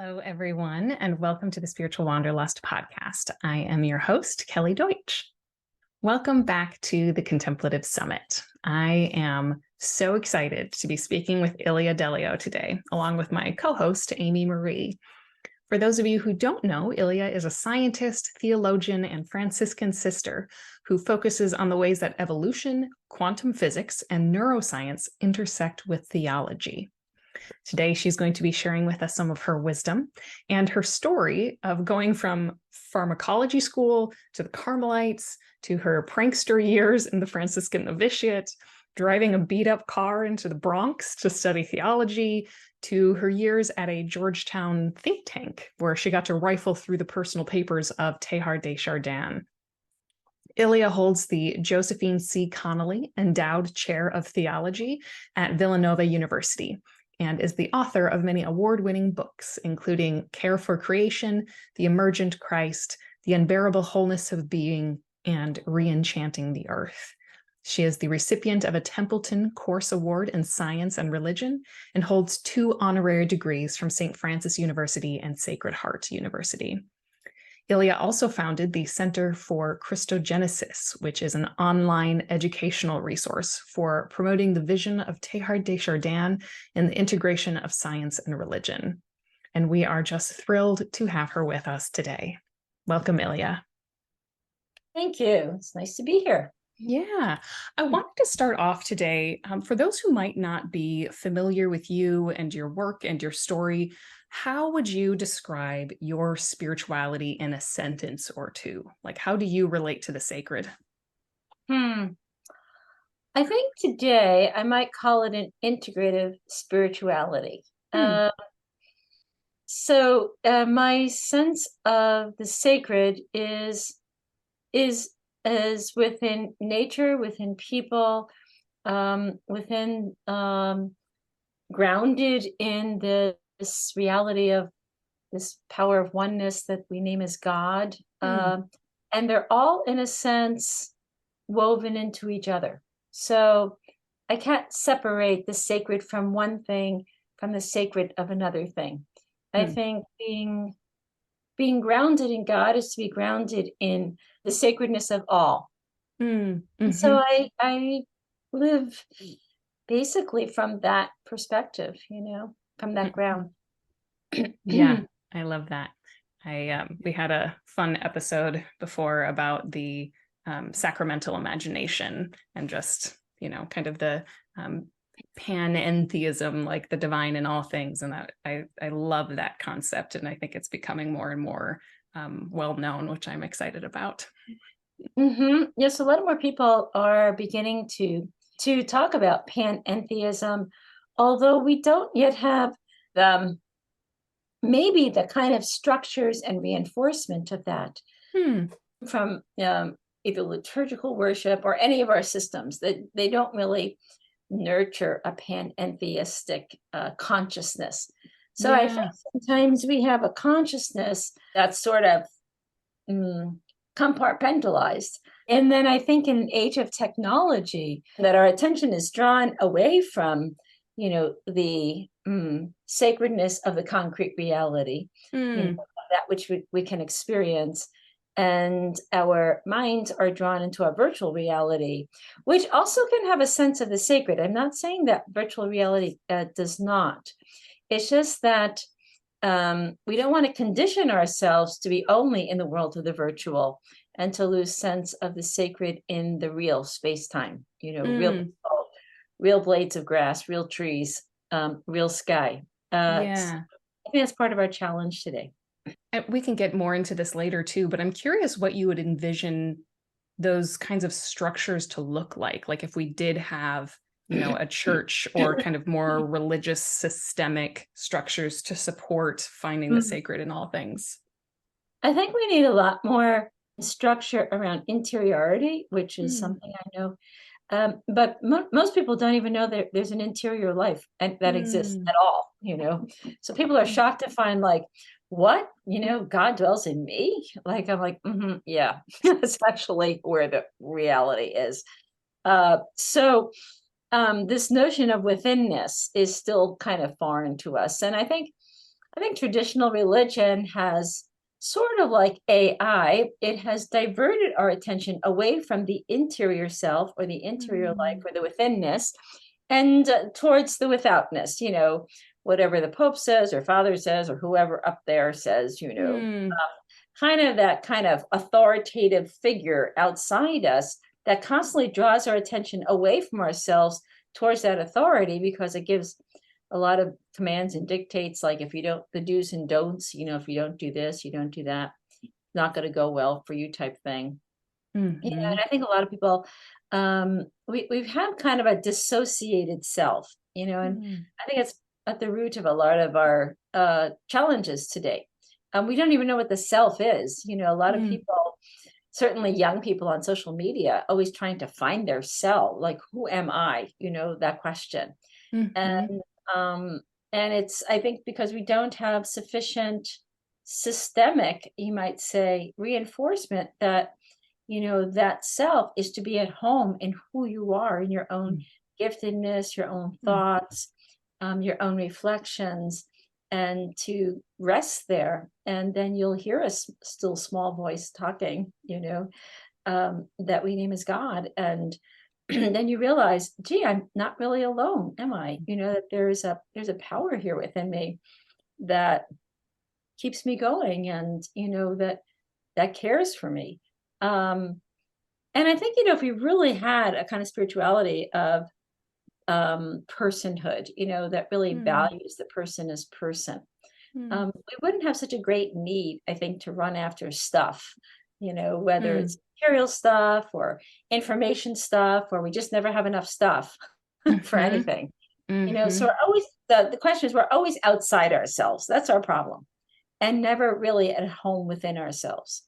Hello, everyone, and welcome to the Spiritual Wanderlust podcast. I am your host, Kelly Deutsch. Welcome back to the Contemplative Summit. I am so excited to be speaking with IIia Delio today, along with my co-host, Amy Marie. For those of you who don't know, IIia is a scientist, theologian, and Franciscan sister who focuses on the ways that evolution, quantum physics, and neuroscience intersect with theology. Today, she's going to be sharing with us some of her wisdom and her story of going from pharmacology school to the Carmelites to her prankster years in the Franciscan novitiate, driving a beat-up car into the Bronx to study theology, to her years at a Georgetown think tank where she got to rifle through the personal papers of Teilhard de Chardin. IIia holds the Josephine C. Connolly Endowed Chair of Theology at Villanova University and is the author of many award-winning books, including Care for Creation, The Emergent Christ, The Unbearable Wholeness of Being, and Re-enchanting the Earth. She is the recipient of a Templeton Course Award in Science and Religion and holds 2 honorary degrees from St. Francis University and Sacred Heart University. IIia also founded the Center for Christogenesis, which is an online educational resource for promoting the vision of Teilhard de Chardin and the integration of science and religion. And we are just thrilled to have her with us today. Welcome, IIia. Thank you. It's nice to be here. Yeah, I wanted to start off today. For those who might not be familiar with you and your work and your story, how would you describe your spirituality in a sentence or two? Like, how do you relate to the sacred? I think today I might call it an integrative spirituality. My sense of the sacred is within nature, within people, within grounded in this reality of this power of oneness that we name as God. And they're all, in a sense, woven into each other. So I can't separate the sacred from one thing from the sacred of another thing. I think being grounded in God is to be grounded in the sacredness of all. So I live basically from that perspective, from that ground. Yeah, I love that. We had a fun episode before about the sacramental imagination and just, kind of the panentheism, like the divine in all things. And that I love that concept. And I think it's becoming more and more well known, which I'm excited about. Yes, a lot more people are beginning to talk about panentheism, although we don't yet have maybe the kind of structures and reinforcement of that from either liturgical worship or any of our systems, that they don't really nurture a panentheistic consciousness. So I think sometimes we have a consciousness that's sort of compartmentalized. And then I think in an age of technology that our attention is drawn away from, the sacredness of the concrete reality, that which we can experience. And our minds are drawn into a virtual reality, which also can have a sense of the sacred. I'm not saying that virtual reality does not. It's just that we don't want to condition ourselves to be only in the world of the virtual and to lose sense of the sacred in the real space-time, real blades of grass, real trees, real sky. I think that's part of our challenge today. We can get more into this later too, but I'm curious what you would envision those kinds of structures to look like. Like if we did have, a church or kind of more religious systemic structures to support finding the sacred in all things. I think we need a lot more structure around interiority, which is something I know. But most people don't even know that there's an interior life that exists at all, So people are shocked to find like, what, God dwells in me? Like, I'm like, yeah, that's actually where the reality is. This notion of withinness is still kind of foreign to us. And I think I think traditional religion has sort of like AI, it has diverted our attention away from the interior self or the interior life Mm. or the withinness and towards the withoutness, whatever the Pope says or Father says or whoever up there says, Mm. kind of that kind of authoritative figure outside us that constantly draws our attention away from ourselves towards that authority because it gives a lot of commands and dictates, like if you don't, the do's and don'ts, if you don't do this, you don't do that, it's not going to go well for you type thing. And Mhm. I think a lot of people, we've had kind of a dissociated self, and Mm. I think it's at the root of a lot of our challenges today. We don't even know what the self is. A lot of Mm. people, certainly young people on social media, always trying to find their self, like who am I? That question. Mhm. And um, and it's, I think, because we don't have sufficient systemic, you might say, reinforcement that that self is to be at home in who you are, in your own Mm. giftedness, your own Mm. thoughts, your own reflections, and to rest there. And then you'll hear a still small voice talking, that we name as God. And then you realize, gee, I'm not really alone, am I? That there's a power here within me that keeps me going, and that cares for me. Um, and I think, if we really had a kind of spirituality of personhood, that really Mm. values the person as person, Mm. we wouldn't have such a great need, I think, to run after stuff, whether Mm. it's material stuff or information stuff, or we just never have enough stuff for Mhm. anything. So Mhm. we're always, the question is, we're always outside ourselves. That's our problem, and never really at home within ourselves.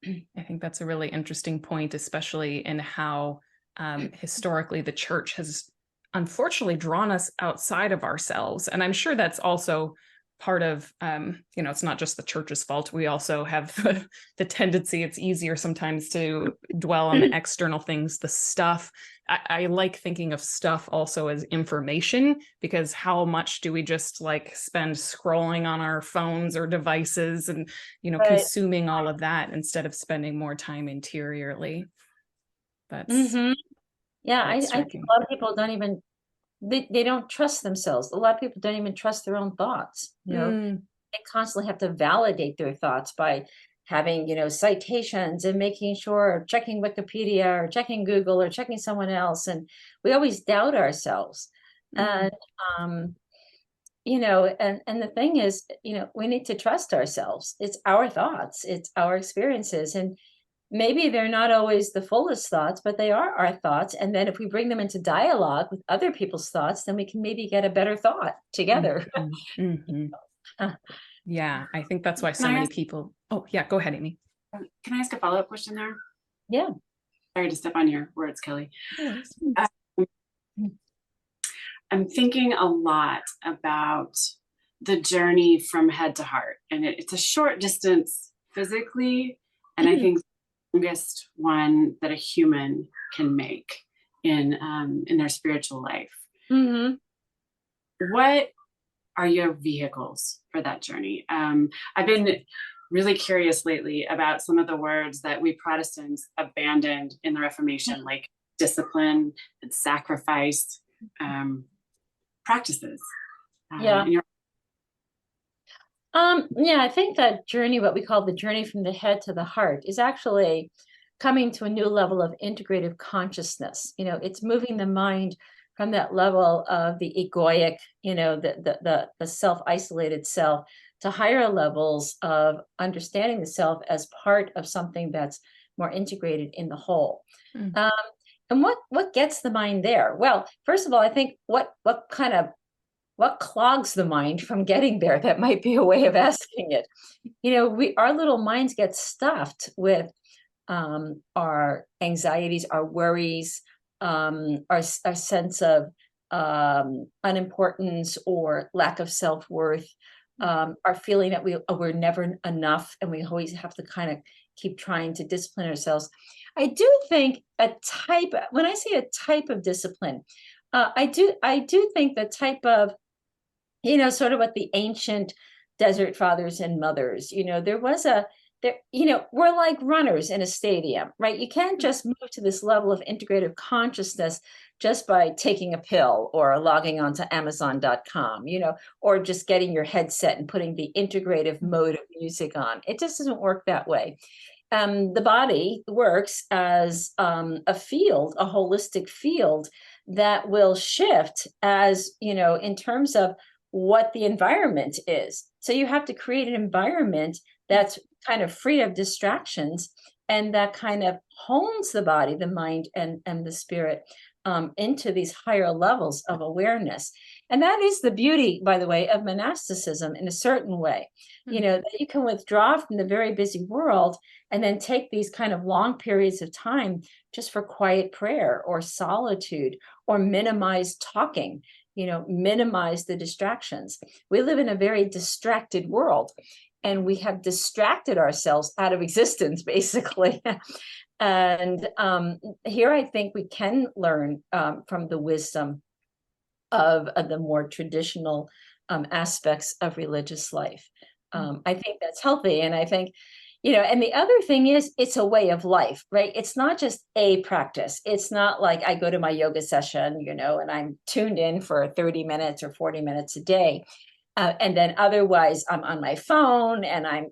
I think that's a really interesting point, especially in how historically the church has unfortunately drawn us outside of ourselves. And I'm sure that's also part of, it's not just the church's fault. We also have the tendency, it's easier sometimes to dwell on the external things, the stuff. I like thinking of stuff also as information, because how much do we just like spend scrolling on our phones or devices and Right. consuming all of that instead of spending more time interiorly. That's Hmm. Yeah, quite I think striking. a lot of people don't even, they don't trust themselves. A lot of people don't even trust their own thoughts. Mm. They constantly have to validate their thoughts by having, citations and making sure, checking Wikipedia or checking Google or checking someone else. And we always doubt ourselves. Mm. And, um, and the thing is, we need to trust ourselves. It's our thoughts, it's our experiences. And maybe they're not always the fullest thoughts, but they are our thoughts. And then if we bring them into dialogue with other people's thoughts, then we can maybe get a better thought together. Mhm. Mhm. Yeah, I think that's why Can so I many ask, people. Oh, yeah, go ahead, Amy. can I ask a follow-up question there? Yeah. Sorry to step on your words, Kelly. No worries. Uh, I'm thinking a lot about the journey from head to heart, and it's a short distance physically, and I think the longest one that a human can make in their spiritual life. Mm-hmm. What are your vehicles for that journey? I've been really curious lately about some of the words that we Protestants abandoned in the Reformation, like discipline and sacrifice practices. Yeah. In your- Yeah, I think that journey, what we call the journey from the head to the heart, is actually coming to a new level of integrative consciousness. It's moving the mind from that level of the egoic, the self-isolated self, to higher levels of understanding the self as part of something that's more integrated in the whole. Mm. Um, and what gets the mind there? Well, first of all, I think what clogs the mind from getting there? That might be a way of asking it. Our little minds get stuffed with our anxieties, our worries, our sense of unimportance or lack of self-worth, our feeling that we're never enough, and we always have to kind of keep trying to discipline ourselves. I do think when I say a type of discipline, I do think the type of sort of what the ancient desert fathers and mothers, there was we're like runners in a stadium, right? You can't just move to this level of integrative consciousness just by taking a pill or logging onto Amazon.com, or just getting your headset and putting the integrative mode of music on. It just doesn't work that way. The body works as a field, a holistic field that will shift as, in terms of what the environment is. So you have to create an environment that's kind of free of distractions and that kind of hones the body, the mind, and the spirit into these higher levels of awareness. And that is the beauty, by the way, of monasticism in a certain way, that you can withdraw from the very busy world and then take these kind of long periods of time just for quiet prayer or solitude, or minimize talking, minimize the distractions. We live in a very distracted world, and we have distracted ourselves out of existence, basically. And here I think we can learn from the wisdom of the more traditional aspects of religious life. I think that's healthy. And I think, and the other thing is, it's a way of life, right? It's not just a practice. It's not like I go to my yoga session, and I'm tuned in for 30 minutes or 40 minutes a day. And then otherwise I'm on my phone and I'm,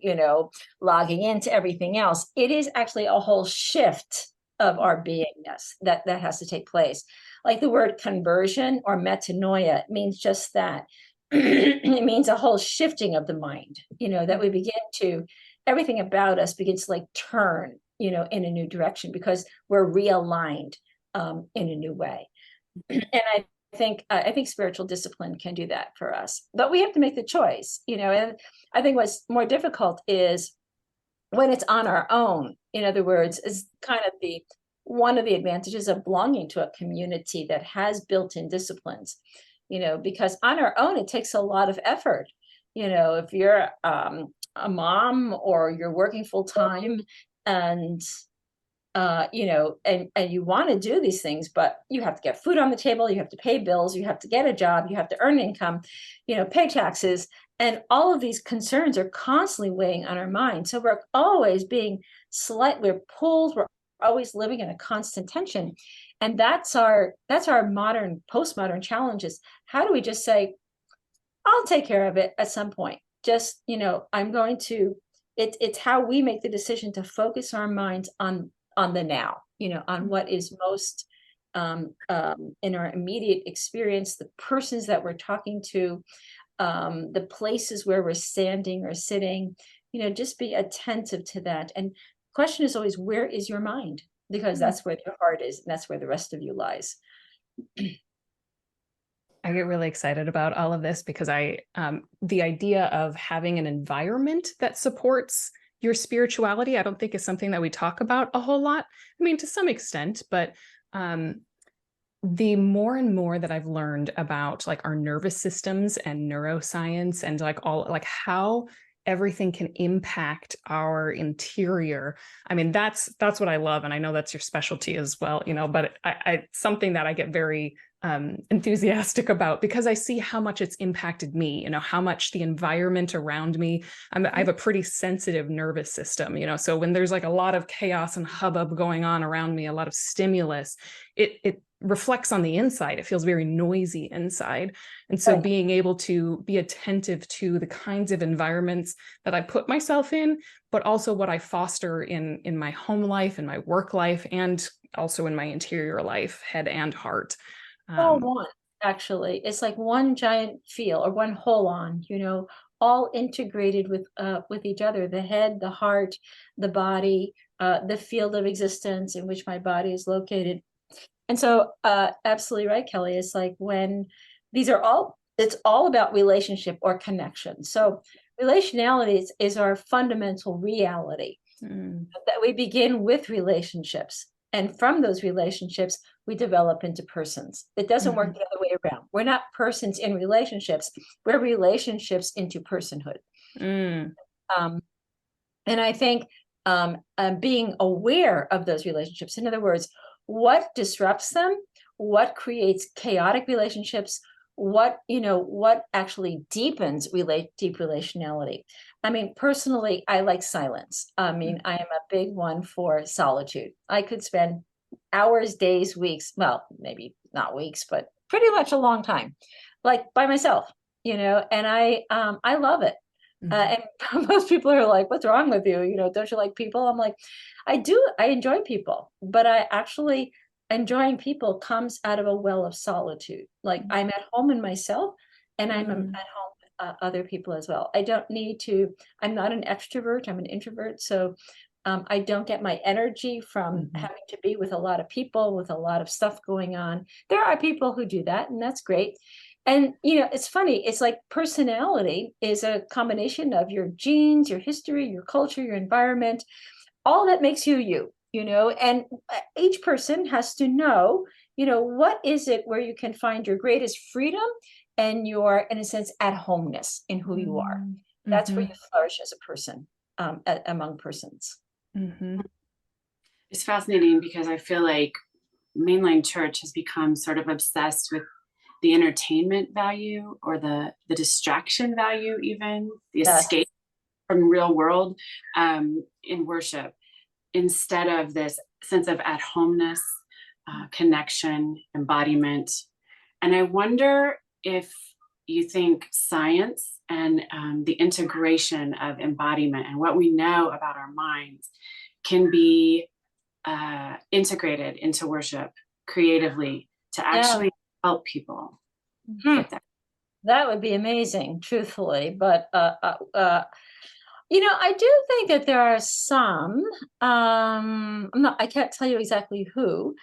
logging into everything else. It is actually a whole shift of our beingness that has to take place. Like the word conversion or metanoia means just that. It means a whole shifting of the mind, that we begin to, everything about us begins to like turn, in a new direction because we're realigned in a new way. And I think spiritual discipline can do that for us, but we have to make the choice, and I think what's more difficult is when it's on our own. In other words, is kind of one of the advantages of belonging to a community that has built-in disciplines, because on our own, it takes a lot of effort. If you're a mom or you're working full time and and you want to do these things, but you have to get food on the table, you have to pay bills, you have to get a job, you have to earn income, pay taxes. And all of these concerns are constantly weighing on our mind. So we're always we're pulled, we're always living in a constant tension. And that's our modern, postmodern challenges. How do we just say, I'll take care of it at some point. Just, I'm going to, it's how we make the decision to focus our minds on the now, on what is most in our immediate experience, the persons that we're talking to, the places where we're standing or sitting, just be attentive to that. And the question is always, where is your mind? Because that's where your heart is, and that's where the rest of you lies. I get really excited about all of this because the idea of having an environment that supports your spirituality, I don't think is something that we talk about a whole lot. I mean, to some extent, but the more and more that I've learned about like our nervous systems and neuroscience and like how everything can impact our interior. I mean, that's what I love. And I know that's your specialty as well, but I something that I get very enthusiastic about because I see how much it's impacted me, how much the environment around me, I have a pretty sensitive nervous system, so when there's like a lot of chaos and hubbub going on around me, a lot of stimulus, it reflects on the inside. It feels very noisy inside. And so being able to be attentive to the kinds of environments that I put myself in, but also what I foster in my home life, in my work life, and also in my interior life, head and heart. All one, actually. It's like one giant feel or one whole on, all integrated with each other, the head, the heart, the body, the field of existence in which my body is located. And so absolutely right, Kelly. It's like when it's all about relationship or connection. So relationality is our fundamental reality. That we begin with relationships. And from those relationships, we develop into persons. It doesn't work the other way around. We're not persons in relationships. We're relationships into personhood. And I think being aware of those relationships, in other words, what disrupts them, what creates chaotic relationships, what actually deepens deep relationality. I mean, personally, I like silence. I mean, I am a big one for solitude. I could spend hours, days, weeks, well, maybe not weeks, but pretty much a long time, like by myself, and I love it. And most people are like, what's wrong with you? Don't you like people? I'm like, I do. I enjoy people, but I actually enjoying people comes out of a well of solitude. Like I'm at home in myself, and I'm at home with other people as well. I don't need to, I'm not an extrovert, I'm an introvert. So I don't get my energy from having to be with a lot of people, with a lot of stuff going on. There are people who do that, and that's great. And, it's funny. It's like personality is a combination of your genes, your history, your culture, your environment, all that makes you you, and each person has to know, what is it where you can find your greatest freedom and your, in a sense, at homeness in who you are. That's where you flourish as a person, among persons. It's fascinating because I feel like mainline church has become sort of obsessed with the entertainment value or the distraction value, even the escape from real world in worship, instead of this sense of at homeness, connection, embodiment. And I wonder if you think science and the integration of embodiment and what we know about our minds can be integrated into worship creatively to actually help people get that. That would be amazing, truthfully. But I do think that there are some. I can't tell you exactly who,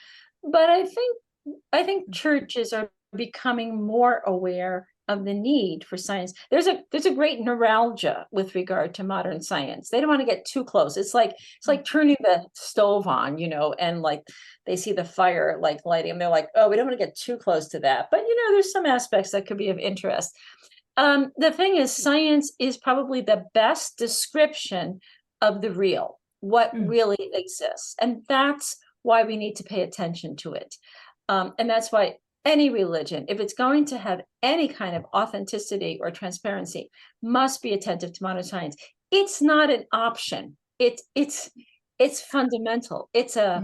but I think churches are becoming more aware of the need for science. There's a great neuralgia with regard to modern science. They don't want to get too close. It's like turning the stove on, and like they see the fire like lighting, and they're like, oh, we don't want to get too close to that. But there's some aspects that could be of interest. The thing is, science is probably the best description of the real, what really exists. And that's why we need to pay attention to it. And that's why any religion, if it's going to have any kind of authenticity or transparency, must be attentive to modern science. It's not an option. It's fundamental. It's a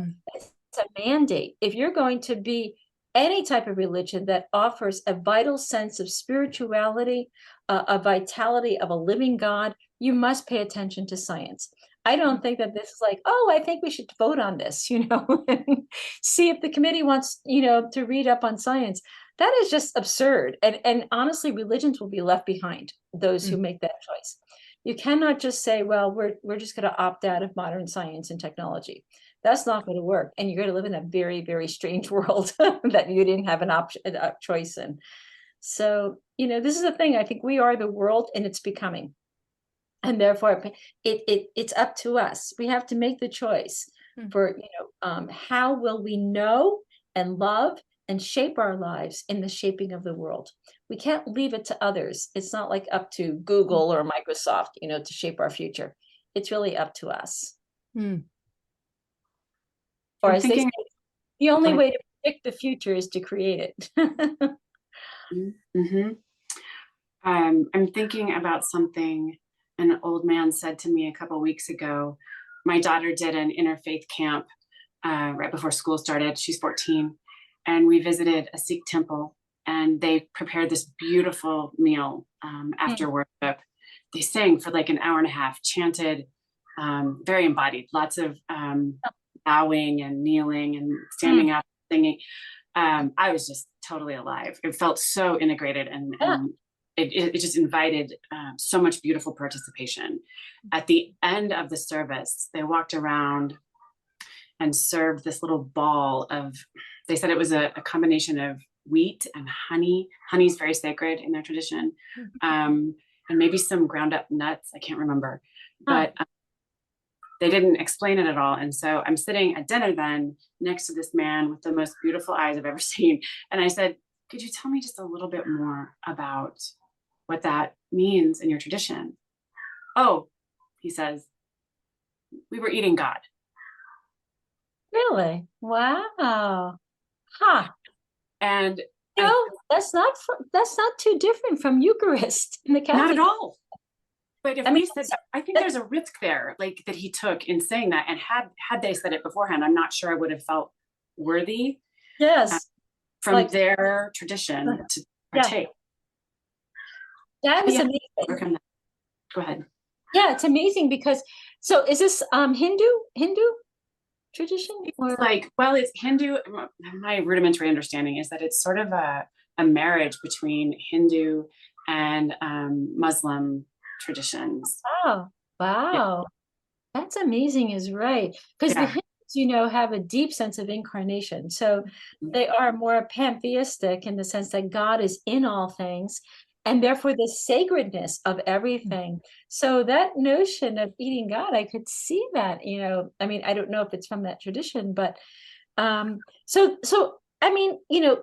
mandate. If you're going to be any type of religion that offers a vital sense of spirituality, a vitality of a living God, you must pay attention to science. I don't think that this is like, oh, I think we should vote on this, and see if the committee wants, to read up on science. That is just absurd. And honestly, religions will be left behind, those who make that choice. You cannot just say, well, we're just going to opt out of modern science and technology. That's not going to work. And you're going to live in a very, very strange world that you didn't have an option, a choice in. So, this is the thing. I think we are the world, and it's becoming. And therefore, it's up to us. We have to make the choice for, how will we know and love and shape our lives in the shaping of the world. We can't leave it to others. It's not like up to Google or Microsoft, to shape our future. It's really up to us. Or as they say, the only way to predict the future is to create it. I'm thinking about something an old man said to me a couple of weeks ago. My daughter did an interfaith camp right before school started. She's 14. And we visited a Sikh temple, and they prepared this beautiful meal after worship. They sang for like an hour and a half, chanted, very embodied, lots of bowing and kneeling and standing up, singing. I was just totally alive. It felt so integrated, and it just invited so much beautiful participation. At the end of the service, they walked around and served this little ball of, they said it was a combination of wheat and honey. Honey is very sacred in their tradition. And maybe some ground up nuts. I can't remember. But they didn't explain it at all. And so I'm sitting at dinner then next to this man with the most beautiful eyes I've ever seen. And I said, could you tell me just a little bit more about what that means in your tradition? Oh, he says, we were eating God. Really? Wow. Huh. And That's not too different from Eucharist in the Catholic. Not at all. But if I mean, we said, I think there's a risk there, like that he took in saying that, and had they said it beforehand, I'm not sure I would have felt worthy yes, from like their tradition to yeah, partake. that is Yeah. amazing. Go ahead. Yeah, it's amazing because so is this Hindu tradition? Or? It's like, well, it's Hindu. My rudimentary understanding is that it's sort of a marriage between Hindu and Muslim traditions. Oh, wow. Yeah. That's amazing is right. Because the Hindus, have a deep sense of incarnation. So they are more pantheistic in the sense that God is in all things and therefore the sacredness of everything. So that notion of eating God, I could see that, I mean, I don't know if it's from that tradition, but so I mean,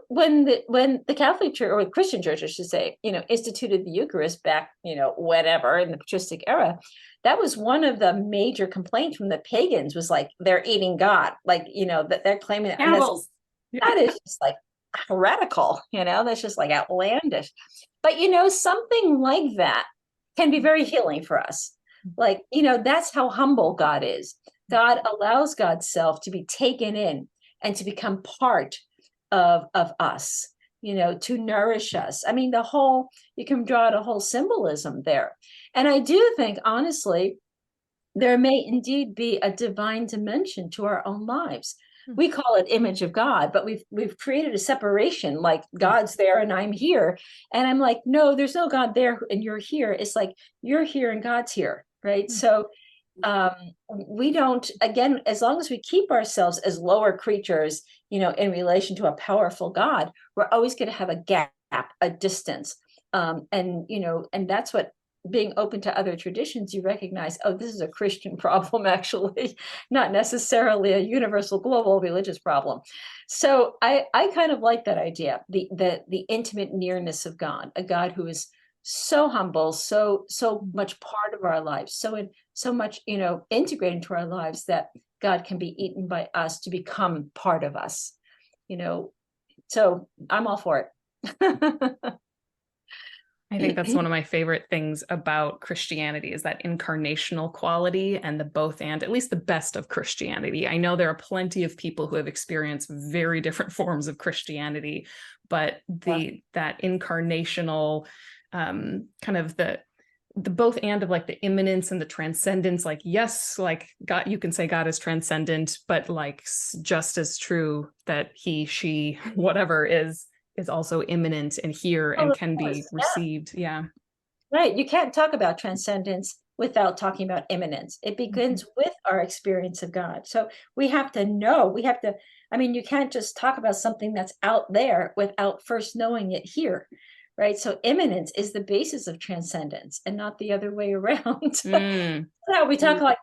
when the Catholic Church or Christian Church, I should say, instituted the Eucharist back, whatever in the patristic era, that was one of the major complaints from the pagans was like they're eating God, like that they're claiming that. That is just like heretical, that's just like outlandish. But something like that can be very healing for us. Like, that's how humble God is. God allows God's self to be taken in and to become part of us, to nourish us. I mean, you can draw out a whole symbolism there. And I do think, honestly, there may indeed be a divine dimension to our own lives. We call it image of God, but we've created a separation, like God's there and I'm here. And I'm like, no, there's no God there and you're here. It's like you're here and God's here, right? So we don't, again, as long as we keep ourselves as lower creatures, in relation to a powerful God, we're always going to have a gap, a distance. And that's what being open to other traditions, you recognize, oh, this is a Christian problem, actually, not necessarily a universal global religious problem. So I kind of like that idea, the intimate nearness of God, a God who is so humble, so much part of our lives, so much, integrated into our lives that God can be eaten by us to become part of us, so I'm all for it. I think that's one of my favorite things about Christianity is that incarnational quality and the both and, at least the best of Christianity. I know there are plenty of people who have experienced very different forms of Christianity, but that incarnational kind of the both and of like the immanence and the transcendence, like, yes, like God, you can say God is transcendent, but like just as true that he, she, whatever is also immanent and here and can be received. Yeah. Right. You can't talk about transcendence without talking about immanence. It begins with our experience of God. So we have to know, I mean, you can't just talk about something that's out there without first knowing it here. Right. So immanence is the basis of transcendence and not the other way around. Now we talk like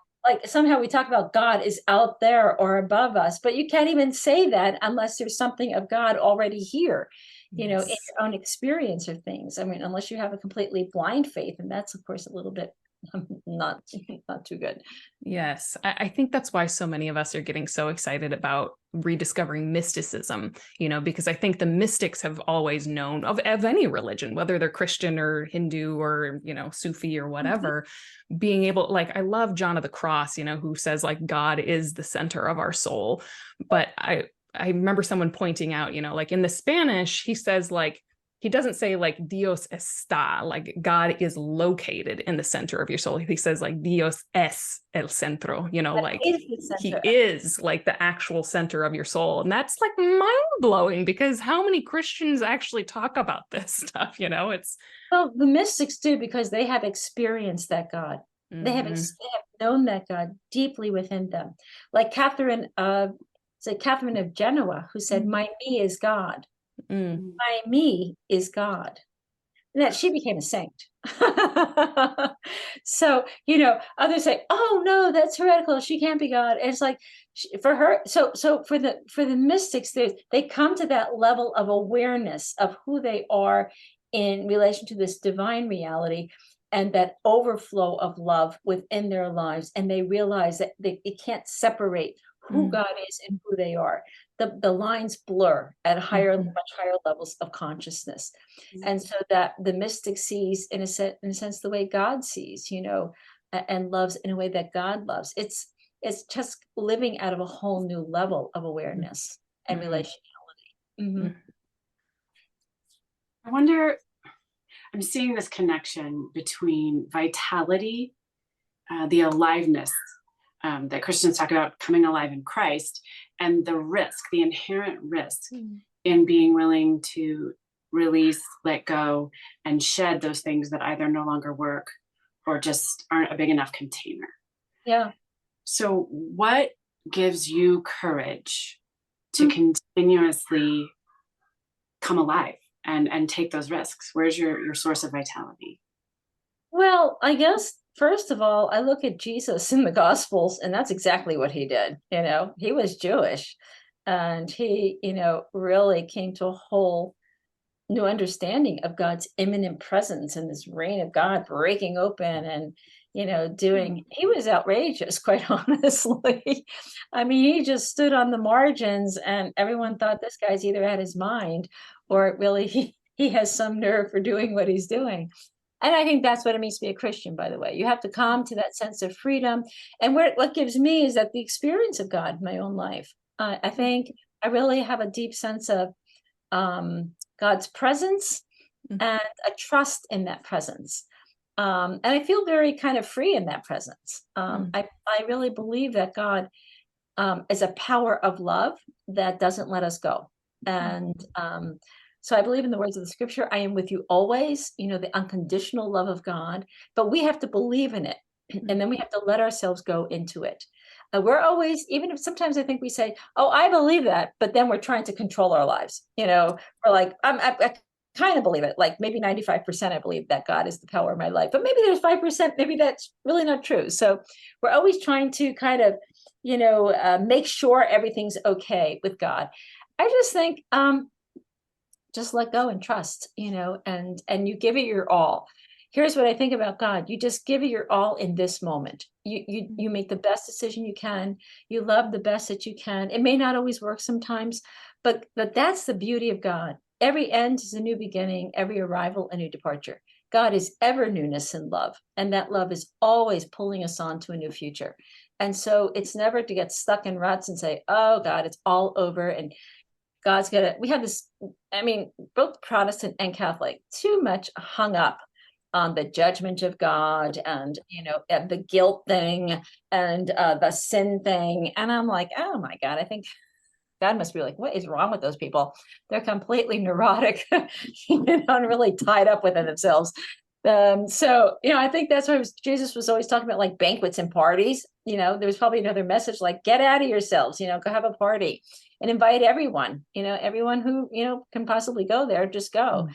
somehow we talk about God is out there or above us, but you can't even say that unless there's something of God already here, in your own experience of things. I mean, unless you have a completely blind faith, and that's of course a little bit not too good. Yes, I think that's why so many of us are getting so excited about rediscovering mysticism, because I think the mystics have always known of any religion, whether they're Christian or Hindu or, Sufi or whatever, being able, like, I love John of the Cross, who says like God is the center of our soul. But I remember someone pointing out, like in the Spanish, he says like, he doesn't say like Dios está, like God is located in the center of your soul. He says like Dios es el centro, like he is like the actual center of your soul. And that's like mind blowing because how many Christians actually talk about this stuff? It's. Well, the mystics do because they have experienced that God. They have known that God deeply within them. Like Catherine of Genoa, who said, my me is God. My me is God. And that she became a saint. So, others say, oh no, that's heretical. She can't be God. And it's like for her, so for the mystics, they come to that level of awareness of who they are in relation to this divine reality. and that overflow of love within their lives. And they realize that it can't separate who God is and who they are. The lines blur at much higher levels of consciousness. And so that the mystic sees in a sense the way God sees, and loves in a way that God loves. It's just living out of a whole new level of awareness and relationality. I wonder, I'm seeing this connection between vitality, the aliveness that Christians talk about, coming alive in Christ, and the risk, the inherent risk in being willing to release, let go, and shed those things that either no longer work or just aren't a big enough container. Yeah. So what gives you courage to continuously come alive and take those risks? Where's your source of vitality? Well, I guess, first of all, I look at Jesus in the Gospels, and that's exactly what he did. He was Jewish, and he, really came to a whole new understanding of God's imminent presence and this reign of God breaking open and, he was outrageous, quite honestly. I mean, he just stood on the margins and everyone thought this guy's either out of his mind or really he has some nerve for doing what he's doing. And I think that's what it means to be a Christian, by the way. You have to come to that sense of freedom. And what gives me is that the experience of God in my own life. I think I really have a deep sense of God's presence and a trust in that presence. And I feel very kind of free in that presence. I really believe that God is a power of love that doesn't let us go. And so I believe in the words of the scripture, I am with you always, the unconditional love of God, but we have to believe in it. And then we have to let ourselves go into it. We're always, even if sometimes I think we say, oh, I believe that, but then we're trying to control our lives. We're like, I kind of believe it. Like maybe 95% I believe that God is the power of my life, but maybe there's 5%, maybe that's really not true. So we're always trying to kind of, make sure everything's okay with God. I just think, just let go and trust, and you give it your all. Here's what I think about God. You just give it your all in this moment. You make the best decision you can. You love the best that you can. It may not always work sometimes, but that's the beauty of God. Every end is a new beginning, every arrival a new departure. God is ever newness in love, and that love is always pulling us on to a new future. And so it's never to get stuck in ruts and say, oh God, it's all over and God's gonna, we have this, I mean, both Protestant and Catholic, too much hung up on the judgment of God and, and the guilt thing and the sin thing. And I'm like, oh my God, I think God must be like, what is wrong with those people? They're completely neurotic, and really tied up within themselves. So, I think that's why Jesus was always talking about like banquets and parties. There was probably another message like, get out of yourselves, go have a party and invite everyone, everyone who, can possibly go there, just go.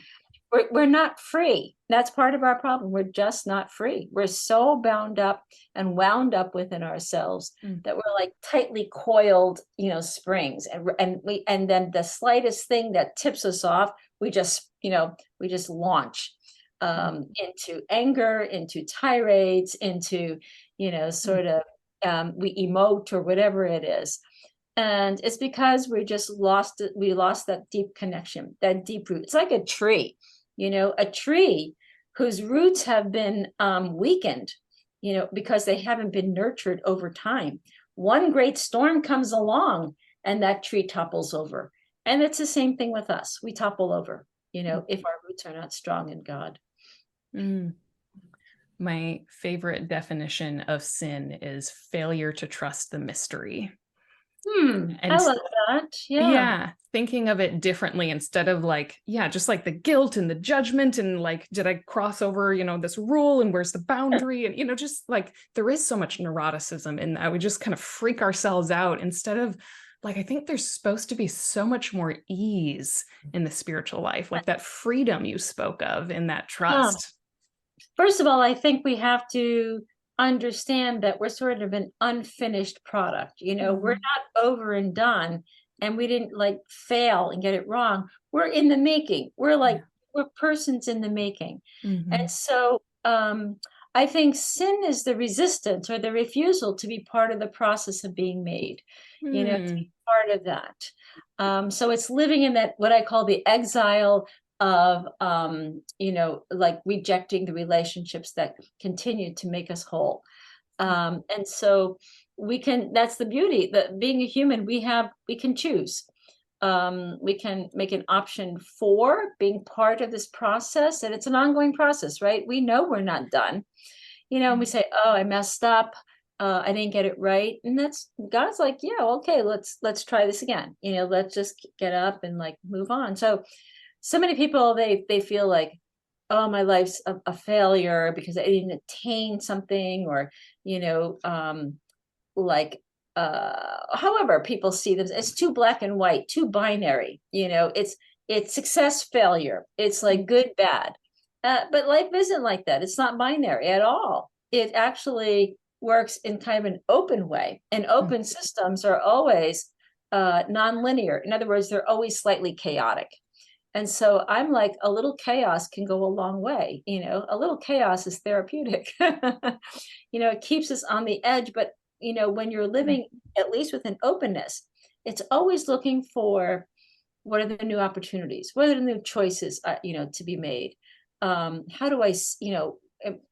We're not free. That's part of our problem. We're just not free. We're so bound up and wound up within ourselves that we're like tightly coiled, springs. And then the slightest thing that tips us off, we just launch into anger, into tirades, into, sort of, we emote or whatever it is. And it's because we lost that deep connection, that deep root. It's like a tree, a tree whose roots have been weakened, because they haven't been nurtured over time. One great storm comes along and that tree topples over. And it's the same thing with us. We topple over, if our roots are not strong in God. My favorite definition of sin is failure to trust the mystery. And I love that. Yeah. Thinking of it differently instead of like, just like the guilt and the judgment and like, did I cross over, this rule and where's the boundary? And, just like there is so much neuroticism in that we just kind of freak ourselves out instead of like, I think there's supposed to be so much more ease in the spiritual life, like that freedom you spoke of in that trust. First of all, I think we have to understand that we're sort of an unfinished product. We're not over and done, and we didn't like fail and get it wrong. We're in the making. We're persons in the making. And so I think sin is the resistance or the refusal to be part of the process of being made, to be part of that. So it's living in that, what I call the exile of, like rejecting the relationships that continue to make us whole. And so that's the beauty, that being a human, we can choose. We can make an option for being part of this process, and it's an ongoing process, right? We know we're not done, and we say, oh, I messed up. I didn't get it right. And God's like, yeah, okay, let's try this again. Let's just get up and like move on. So many people, they feel like, oh, my life's a failure because I didn't attain something, or, however people see them, it's too black and white, too binary. It's success, failure. It's like good, bad. But life isn't like that. It's not binary at all. It actually works in kind of an open way, and open systems are always non-linear. In other words, they're always slightly chaotic. And so I'm like, a little chaos can go a long way. A little chaos is therapeutic. It keeps us on the edge. But, when you're living at least with an openness, it's always looking for, what are the new opportunities? What are the new choices, to be made? How do I,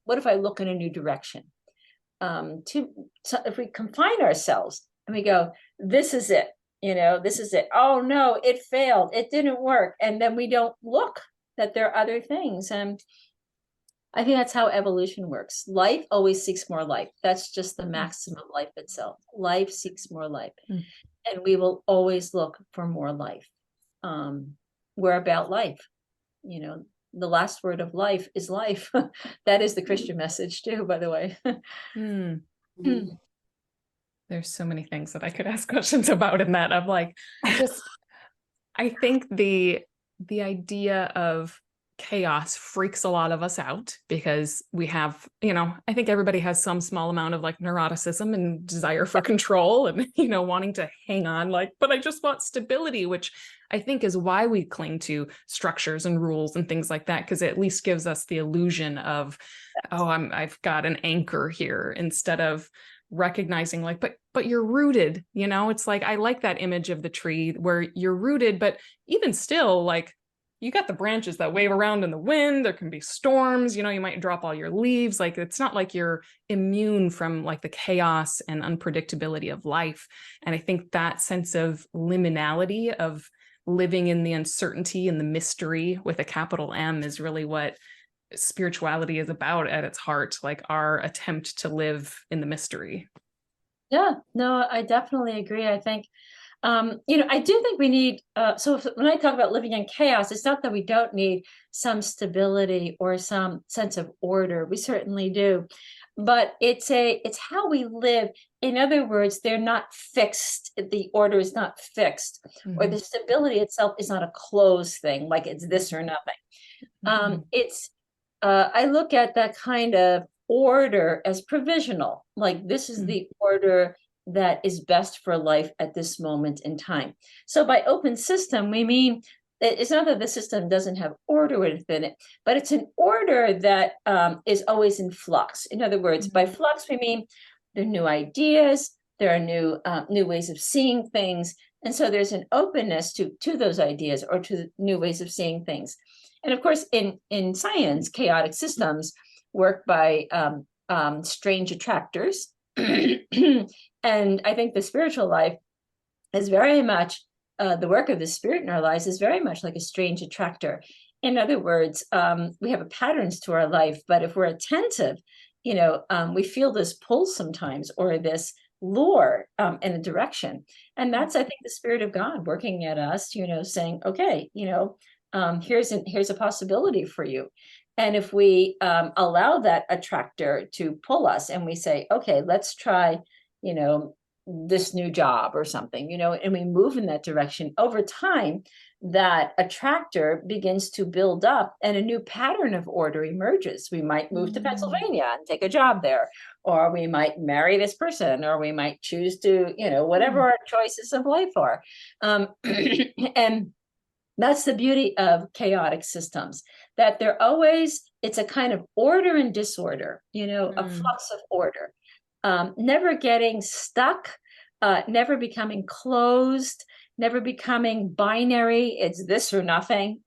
what if I look in a new direction? So if we confine ourselves and we go, this is it. This is it. Oh no, it failed. It didn't work. And then we don't look that there are other things. And I think that's how evolution works. Life always seeks more life. That's just the maximum of life itself. Life seeks more life. And we will always look for more life. We're about life. The last word of life is life. That is the Christian message too, by the way. There's so many things that I could ask questions about in that. I'm like, I think the idea of chaos freaks a lot of us out, because we have, I think everybody has some small amount of like neuroticism and desire for control and, wanting to hang on, like, but I just want stability, which I think is why we cling to structures and rules and things like that, because it at least gives us the illusion of, oh, I've got an anchor here, instead of recognizing like, but you're rooted, it's like, I like that image of the tree where you're rooted, but even still, like, you got the branches that wave around in the wind. There can be storms, you might drop all your leaves. Like, it's not like you're immune from like the chaos and unpredictability of life. And I think that sense of liminality, of living in the uncertainty and the mystery with a capital M, is really what spirituality is about at its heart, like our attempt to live in the mystery. Yeah, no, I definitely agree. I think, I do think we need, when I talk about living in chaos, it's not that we don't need some stability or some sense of order. We certainly do. But it's how we live. In other words, they're not fixed. The order is not fixed, or the stability itself is not a closed thing, like it's this or nothing. I look at that kind of order as provisional, like this is the order that is best for life at this moment in time. So by open system, we mean it's not that the system doesn't have order within it, but it's an order that is always in flux. In other words, by flux, we mean there are new ideas, there are new ways of seeing things. And so there's an openness to those ideas, or to new ways of seeing things. And of course, in science, chaotic systems work by strange attractors. And I think the spiritual life is very much, the work of the Spirit in our lives is very much like a strange attractor. In other words, we have patterns to our life, but if we're attentive, we feel this pull sometimes, or this lure in a direction. And that's, I think, the Spirit of God working at us, saying, okay, here's a possibility for you. And if we allow that attractor to pull us, and we say, okay, let's try, this new job or something, and we move in that direction, over time, that attractor begins to build up and a new pattern of order emerges. We might move to Pennsylvania and take a job there, or we might marry this person, or we might choose to, whatever our choices of life are. And that's the beauty of chaotic systems. that it's a kind of order and disorder, a flux of order, never getting stuck, never becoming closed, never becoming binary. It's this or nothing,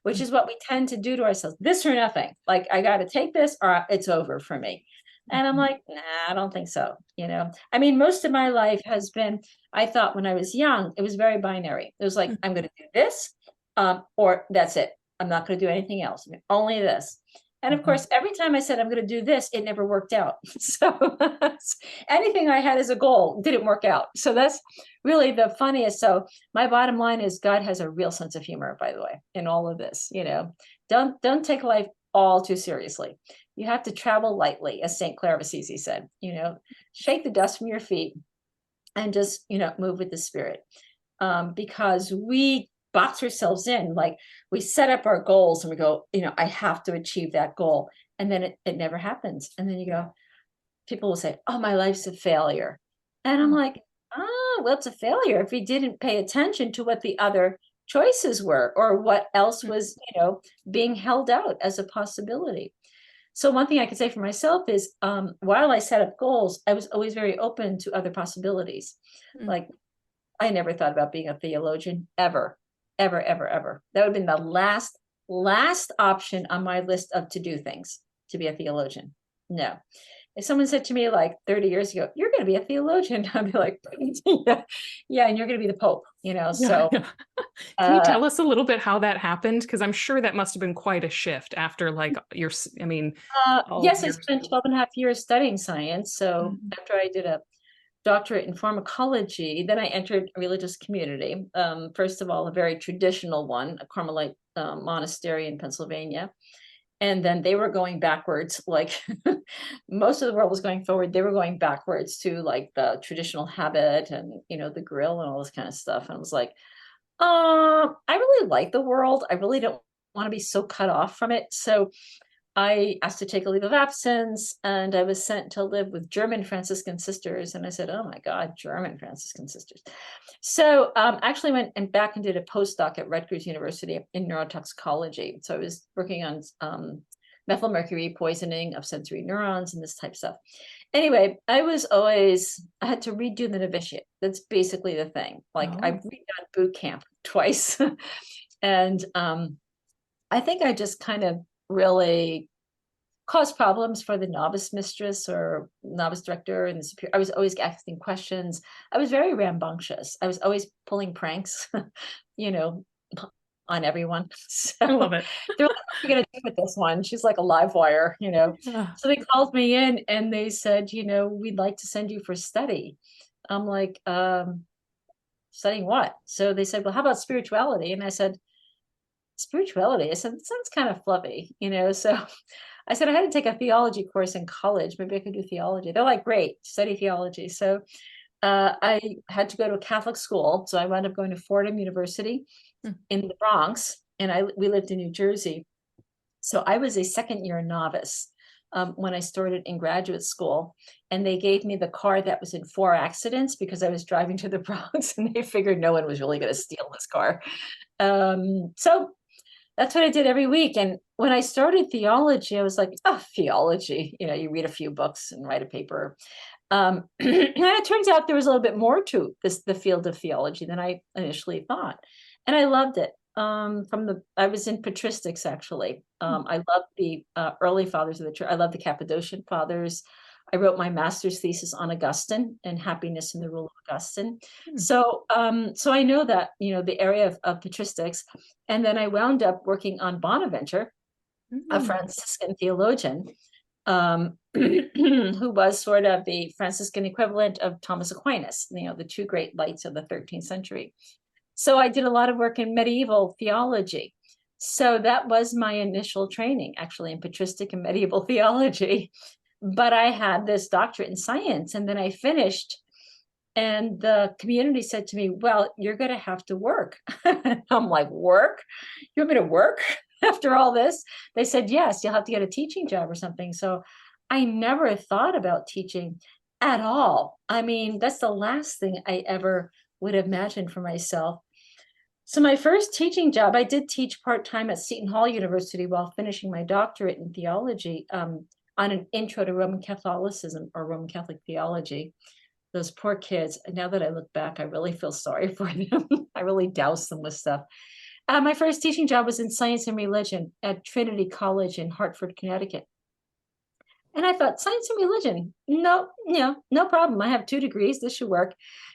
which is what we tend to do to ourselves. This or nothing. Like, I got to take this or it's over for me. And I'm like, nah, I don't think so. I mean, most of my life has been, I thought when I was young, it was very binary. It was like, I'm going to do this, or that's it. I'm not going to do anything else. I mean, only this. And of course, every time I said I'm going to do this, it never worked out. So anything I had as a goal didn't work out. So that's really the funniest. So my bottom line is God has a real sense of humor, by the way, in all of this. Don't take life all too seriously. You have to travel lightly, as St. Clare of Assisi said. Shake the dust from your feet and just move with the Spirit, because we box ourselves in. Like, we set up our goals and we go, I have to achieve that goal, and then it never happens. And then you go, people will say, oh, my life's a failure. And I'm like, well, it's a failure if you didn't pay attention to what the other choices were, or what else was being held out as a possibility. So one thing I can say for myself is, while I set up goals, I was always very open to other possibilities. Like, I never thought about being a theologian ever, ever, ever, ever. That would have been the last option on my list of to-do things, to be a theologian. No. If someone said to me like 30 years ago, you're going to be a theologian, I'd be like, yeah, and you're going to be the Pope, so. Yeah. Can you tell us a little bit how that happened? Because I'm sure that must have been quite a shift after yes, I spent 12 and a half years studying science. So after I did a doctorate in pharmacology, then I entered a religious community. First of all, a very traditional one, a Carmelite monastery in Pennsylvania. And then they were going backwards, like most of the world was going forward. They were going backwards to like the traditional habit and, the grill and all this kind of stuff. And I was like, I really like the world. I really don't want to be so cut off from it. So I asked to take a leave of absence, and I was sent to live with German Franciscan sisters. And I said, oh my God, German Franciscan sisters. So actually went back and did a postdoc at Rutgers University in neurotoxicology. So I was working on methylmercury poisoning of sensory neurons and this type of stuff. Anyway, I had to redo the novitiate. That's basically the thing. Like, I've redone boot camp twice. And I think I just kind of really caused problems for the novice mistress or novice director and the superior. I was always asking questions. I was very rambunctious. I was always pulling pranks, on everyone. So I love it. they're like, what are you going to do with this one? She's like a live wire, So they called me in and they said, we'd like to send you for study. I'm like, studying what? So they said, well, how about spirituality? And I said, spirituality? I said, it sounds kind of fluffy, So I said, I had to take a theology course in college. Maybe I could do theology. They're like, great, study theology. So I had to go to a Catholic school. So I wound up going to Fordham University in the Bronx, and we lived in New Jersey. So I was a second-year novice when I started in graduate school, and they gave me the car that was in 4 accidents because I was driving to the Bronx, and they figured no one was really going to steal this car. So that's what I did every week. And when I started theology, I was like, oh, theology, you read a few books and write a paper. And it turns out there was a little bit more to the field of theology than I initially thought. And I loved it. I was in patristics, actually. I loved the early fathers of the church. I love the Cappadocian fathers. I wrote my master's thesis on Augustine and happiness in the rule of Augustine. So I know that, the area of patristics. And then I wound up working on Bonaventure, a Franciscan theologian, who was sort of the Franciscan equivalent of Thomas Aquinas, the two great lights of the 13th century. So I did a lot of work in medieval theology. So that was my initial training, actually, in patristic and medieval theology. But I had this doctorate in science, and then I finished, and the community said to me, well, you're going to have to work. I'm like, work? You want me to work after all this? They said, yes, you'll have to get a teaching job or something. So I never thought about teaching at all. I mean, that's the last thing I ever would have imagined for myself. So my first teaching job, I did teach part-time at Seton Hall University while finishing my doctorate in theology, on an intro to Roman Catholicism or Roman Catholic theology. Those poor kids. Now that I look back, I really feel sorry for them. I really doused them with stuff. My first teaching job was in science and religion at Trinity College in Hartford, Connecticut. And I thought, science and religion, no, no problem. I have 2 degrees. This should work.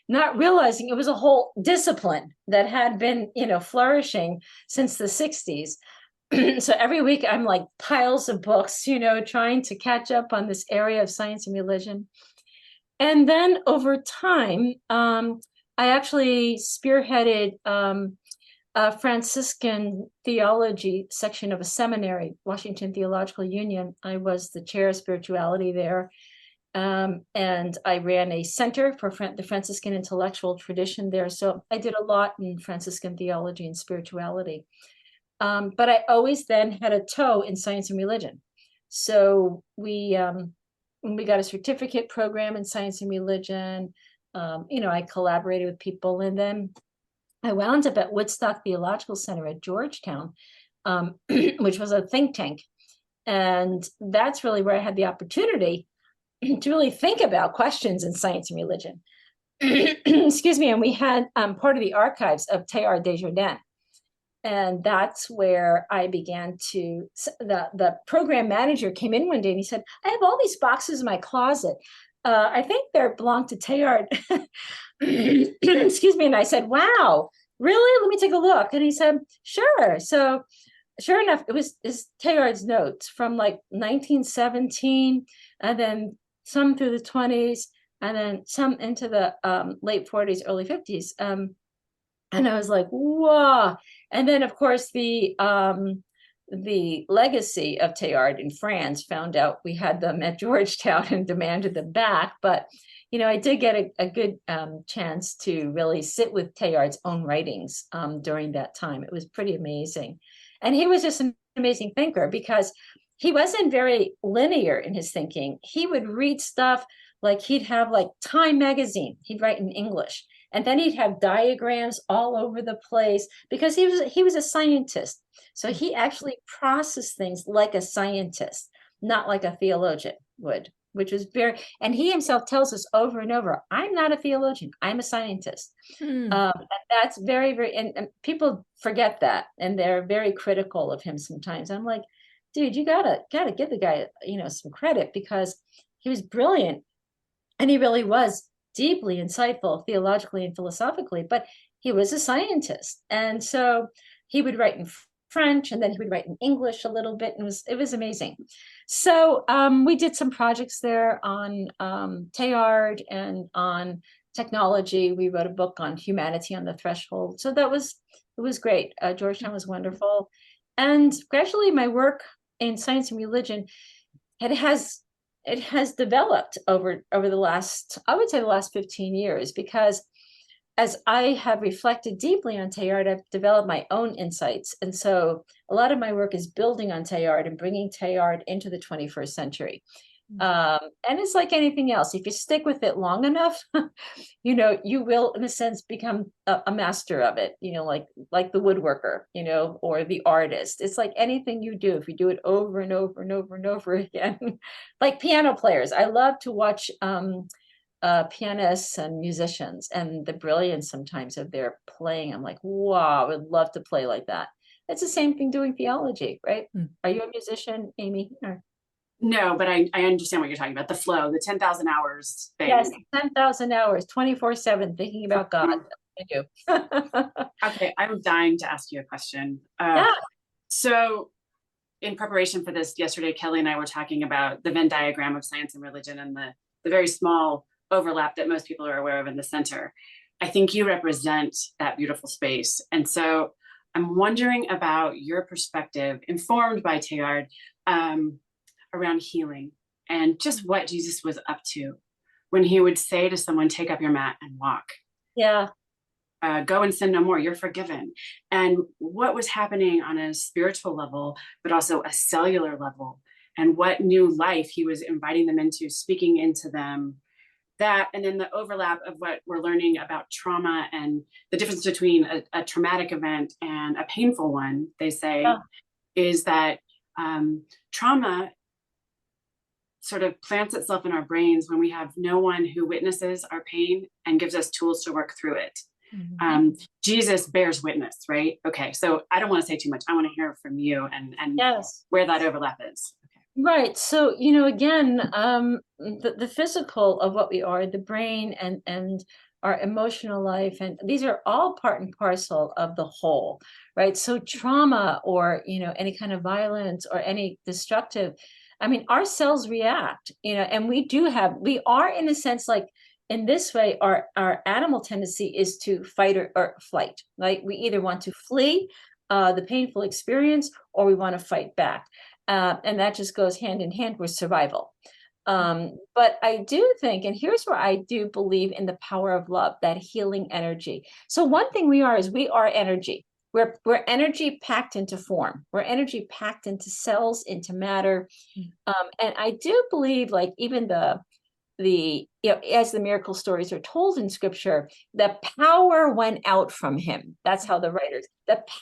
Not realizing it was a whole discipline that had been, flourishing since the 60s. So every week I'm like piles of books, trying to catch up on this area of science and religion. And then over time, I actually spearheaded a Franciscan theology section of a seminary, Washington Theological Union. I was the chair of spirituality there. And I ran a center for the Franciscan intellectual tradition there. So I did a lot in Franciscan theology and spirituality. But I always then had a toe in science and religion. So we got a certificate program in science and religion. I collaborated with people, and then I wound up at Woodstock Theological Center at Georgetown, which was a think tank. And that's really where I had the opportunity to really think about questions in science and religion. Excuse me. And we had part of the archives of Teilhard de Chardin. And that's where I began to, the program manager came in one day and he said, I have all these boxes in my closet. I think they belong to Teilhard. Excuse me. And I said, wow, really? Let me take a look. And he said, sure. So sure enough, it was Teilhard's notes from like 1917, and then some through the 20s, and then some into the late 40s, early 50s. And I was like, whoa. And then, of course, the legacy of Teilhard in France found out we had them at Georgetown and demanded them back. But, I did get a good chance to really sit with Teilhard's own writings during that time. It was pretty amazing. And he was just an amazing thinker because he wasn't very linear in his thinking. He would read stuff like he'd have like Time magazine. He'd write in English. And then he'd have diagrams all over the place because he was a scientist. So he actually processed things like a scientist, not like a theologian would, which was and he himself tells us over and over, I'm not a theologian, I'm a scientist. And that's very, very, and people forget that. And they're very critical of him sometimes. I'm like, dude, you gotta give the guy, some credit because he was brilliant. And he really was deeply insightful theologically and philosophically, but he was a scientist. And so he would write in French and then he would write in English a little bit. And it was amazing. So we did some projects there on Teilhard and on technology. We wrote a book on humanity on the threshold. So it was great. Georgetown was wonderful. And gradually my work in science and religion, it has developed over the last, I would say the last 15 years, because as I have reflected deeply on Teilhard, I've developed my own insights. And so a lot of my work is building on Teilhard and bringing Teilhard into the 21st century. And it's like anything else. If you stick with it long enough, you will, in a sense, become a master of it, like the woodworker, or the artist. It's like anything you do, if you do it over and over and over and over again, like piano players. I love to watch pianists and musicians and the brilliance sometimes of their playing. I'm like, wow, I would love to play like that. It's the same thing doing theology, right? Are you a musician, Amy? Or? No, but I understand what you're talking about. The flow, the 10,000 hours thing. Yes, 10,000 hours, 24/7, thinking about God. I do. Okay, I'm dying to ask you a question. Yeah. So in preparation for this, yesterday, Kelly and I were talking about the Venn diagram of science and religion and the very small overlap that most people are aware of in the center. I think you represent that beautiful space. And so I'm wondering about your perspective, informed by Teilhard, around healing and just what Jesus was up to when he would say to someone, take up your mat and walk. Yeah. Go and sin no more, you're forgiven. And what was happening on a spiritual level, but also a cellular level, and what new life he was inviting them into, speaking into them, that, and then the overlap of what we're learning about trauma and the difference between a traumatic event and a painful one, they say, is that trauma sort of plants itself in our brains when we have no one who witnesses our pain and gives us tools to work through it. Jesus bears witness, right? Okay, so I don't want to say too much. I want to hear from you and Yes. where that overlap is. Right. So, again, the physical of what we are, the brain and our emotional life, and these are all part and parcel of the whole, right? So trauma or, any kind of violence or any destructive, I mean, our cells react, and we are in a sense, like in this way, our animal tendency is to fight or flight, right? We either want to flee the painful experience or we want to fight back. And that just goes hand in hand with survival. But I do think, and here's where I do believe in the power of love, that healing energy. So one thing we are energy. We're energy packed into form. We're energy packed into cells, into matter. And I do believe, like, even as the miracle stories are told in scripture, the power went out from him. That's how the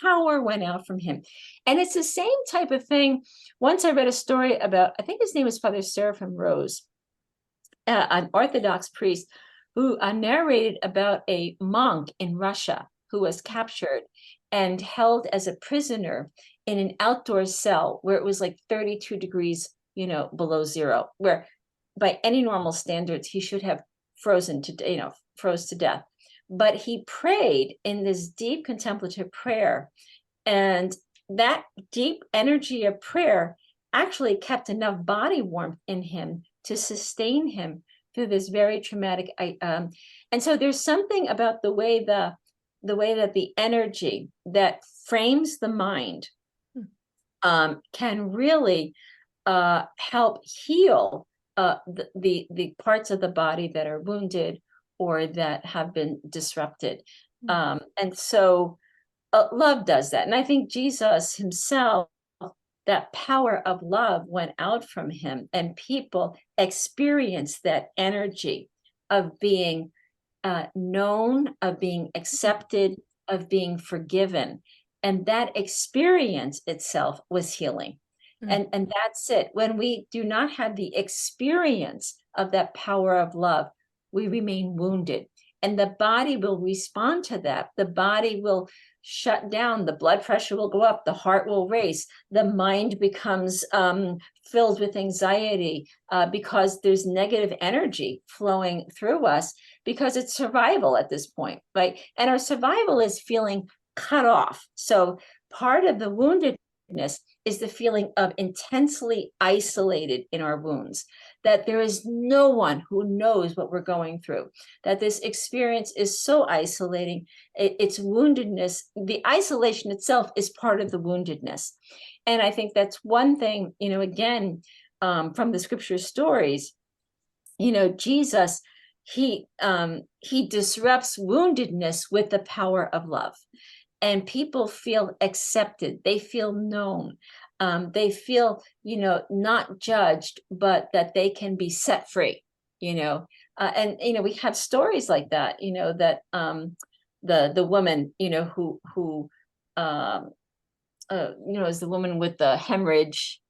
power went out from him. And it's the same type of thing. Once I read a story about, I think his name was Father Seraphim Rose, an Orthodox priest who narrated about a monk in Russia who was captured and held as a prisoner in an outdoor cell where it was like 32 degrees, below zero, where by any normal standards, he should have froze to death. But he prayed in this deep contemplative prayer. And that deep energy of prayer actually kept enough body warmth in him to sustain him through this very traumatic. And so there's something about the way that the energy that frames the mind can really help heal the parts of the body that are wounded or that have been disrupted. And so love does that. And I think Jesus himself, that power of love went out from him, and people experience that energy of being known, of being accepted, of being forgiven. And that experience itself was healing. And that's it. When we do not have the experience of that power of love, we remain wounded. And the body will respond to that. The body will shut down. The blood pressure will go up. The heart will race. The mind becomes filled with anxiety because there's negative energy flowing through us, because it's survival at this point, right? And our survival is feeling cut off. So part of the woundedness is the feeling of intensely isolated in our wounds, that there is no one who knows what we're going through, that this experience is so isolating. It's woundedness. The isolation itself is part of the woundedness. And I think that's one thing, again, from the scripture stories, Jesus, he disrupts woundedness with the power of love. And people feel accepted. They feel known. They feel, not judged, but that they can be set free, and, we have stories like that, that the woman, who is the woman with the hemorrhage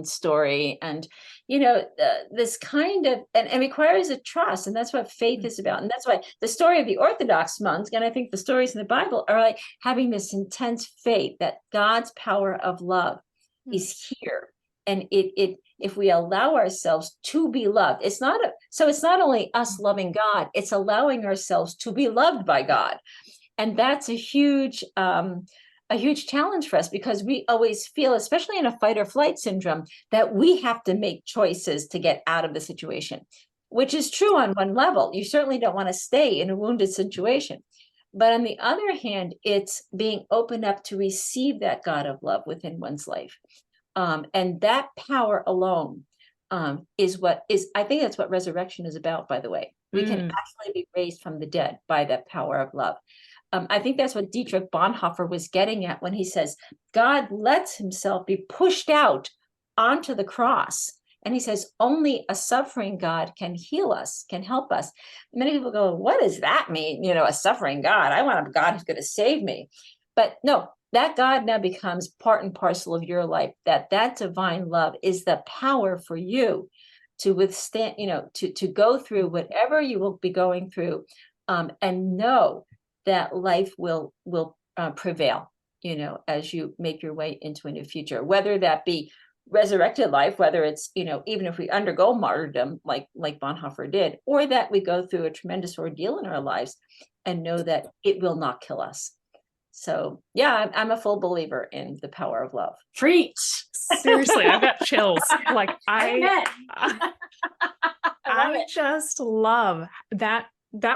story, and this kind of and requires a trust, and that's what faith is about. And that's why the story of the Orthodox monks, and I think the stories in the Bible, are like having this intense faith that God's power of love is here, and it if we allow ourselves to be loved, it's not only us loving God, it's allowing ourselves to be loved by God. And that's a huge challenge for us, because we always feel, especially in a fight or flight syndrome, that we have to make choices to get out of the situation, which is true on one level. You certainly don't want to stay in a wounded situation. But on the other hand, it's being open up to receive that God of love within one's life. And that power alone is I think that's what resurrection is about, by the way. We can actually be raised from the dead by that power of love. I think that's what Dietrich Bonhoeffer was getting at when he says, God lets himself be pushed out onto the cross And he says, only a suffering God can heal us, can help us. Many people go, what does that mean? A suffering God. I want a God who's going to save me. But no, that God now becomes part and parcel of your life, that divine love is the power for you to withstand, to go through whatever you will be going through, and know that life will prevail, as you make your way into a new future, whether that be resurrected life, whether it's, even if we undergo martyrdom, like Bonhoeffer did, or that we go through a tremendous ordeal in our lives and know that it will not kill us. So yeah, I'm a full believer in the power of love. Preach. Seriously, I've got chills. Like I just love that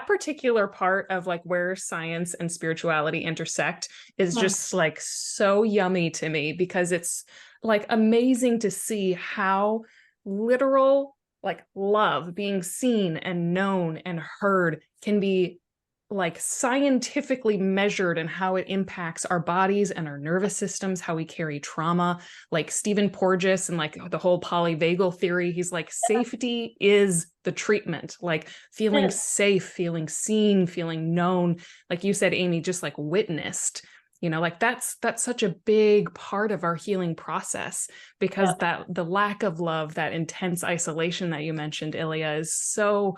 particular part of like where science and spirituality intersect is just like so yummy to me, because it's like amazing to see how literal like love being seen and known and heard can be like scientifically measured, and how it impacts our bodies and our nervous systems, how we carry trauma. Like Stephen Porges and like the whole polyvagal theory, he's like, safety is the treatment, like feeling safe, feeling seen, feeling known. Like you said, Amy, just like witnessed, like that's such a big part of our healing process, because that the lack of love, that intense isolation that you mentioned, IIia, is so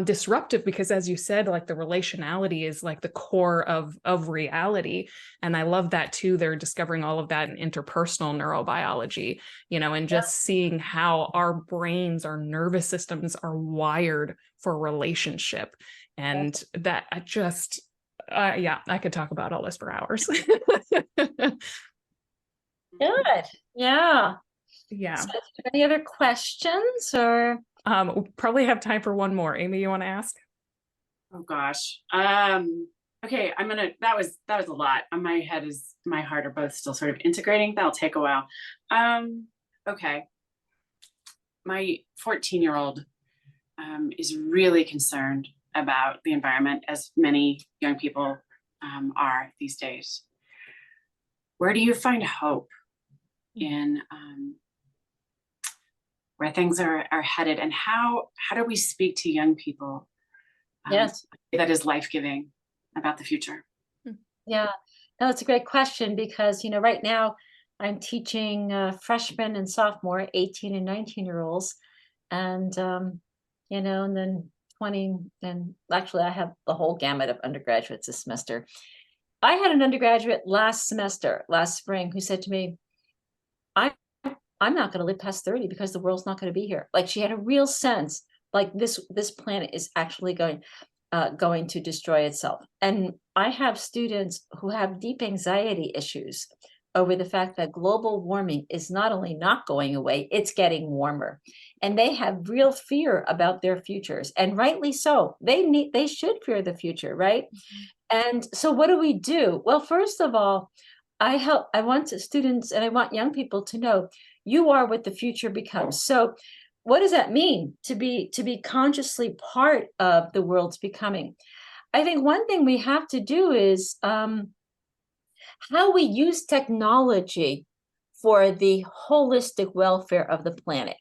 disruptive, because as you said, like the relationality is like the core of reality. And I love that too. They're discovering all of that in interpersonal neurobiology, and just seeing how our brains, our nervous systems are wired for relationship. And that I just, I could talk about all this for hours. Good. Yeah. Yeah. So, any other questions or? We'll probably have time for one more. Amy, you want to ask? Oh gosh. Okay, that was a lot. My head is, my heart are both still sort of integrating. That'll take a while. Okay. My 14-year-old is really concerned about the environment, as many young people are these days. Where do you find hope in where things are headed, and how do we speak to young people that is life-giving about the future? Yeah, no, it's a great question, because right now I'm teaching freshmen and sophomore, 18 and 19-year-olds, and and then 20, and actually I have the whole gamut of undergraduates this semester. I had an undergraduate last spring, who said to me, I'm not going to live past 30 because the world's not going to be here. Like, she had a real sense, like this planet is actually going to destroy itself. And I have students who have deep anxiety issues over the fact that global warming is not only not going away, it's getting warmer. And they have real fear about their futures, and rightly so. They should fear the future, right? And so what do we do? Well, first of all, I want students and I want young people to know you are what the future becomes. So what does that mean to be consciously part of the world's becoming? I think one thing we have to do is how we use technology for the holistic welfare of the planet.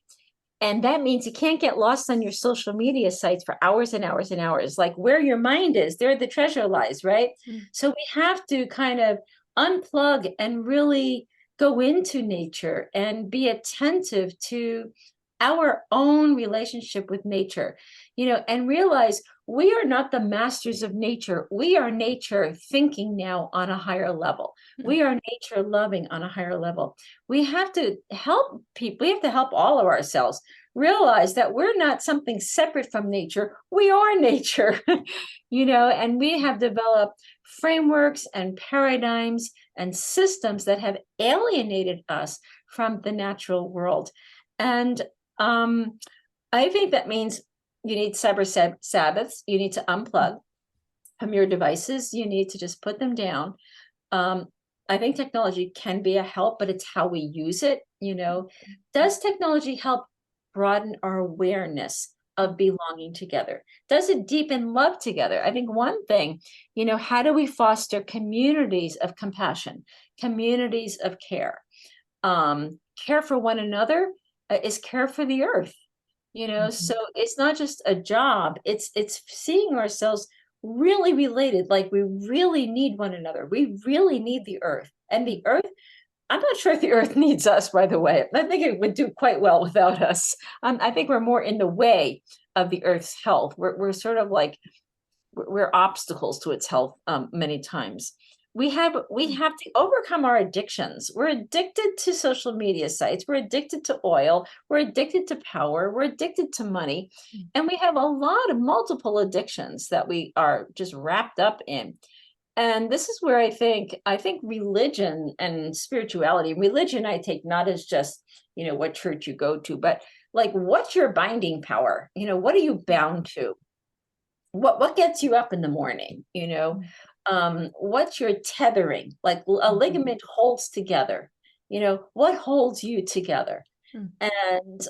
And that means you can't get lost on your social media sites for hours and hours and hours. Like, where your mind is, there the treasure lies, right? So we have to kind of unplug and really go into nature and be attentive to our own relationship with nature, and realize we are not the masters of nature. We are nature thinking now on a higher level. We are nature loving on a higher level. We have to help people. We have to help all of ourselves realize that we're not something separate from nature. We are nature, and we have developed frameworks and paradigms and systems that have alienated us from the natural world. And I think that means you need cyber Sabbaths. You need to unplug from your devices. You need to just put them down. I think technology can be a help, but it's how we use it. Does technology help broaden our awareness of belonging together? Does it deepen love together? I think one thing, how do we foster communities of compassion, communities of care, care for one another, is care for the earth. So it's not just a job, it's seeing ourselves really related, like we really need one another. We really need the earth. And the earth, I'm not sure if the earth needs us, by the way. I think it would do quite well without us. I think we're more in the way of the earth's health. We're sort of like, we're obstacles to its health many times. We have to overcome our addictions. We're addicted to social media sites. We're addicted to oil. We're addicted to power. We're addicted to money. And we have a lot of multiple addictions that we are just wrapped up in. And this is where I think religion and spirituality, religion I take not as just, what church you go to, but like, what's your binding power? What are you bound to? What gets you up in the morning? What's your tethering? Like a ligament holds together. What holds you together? And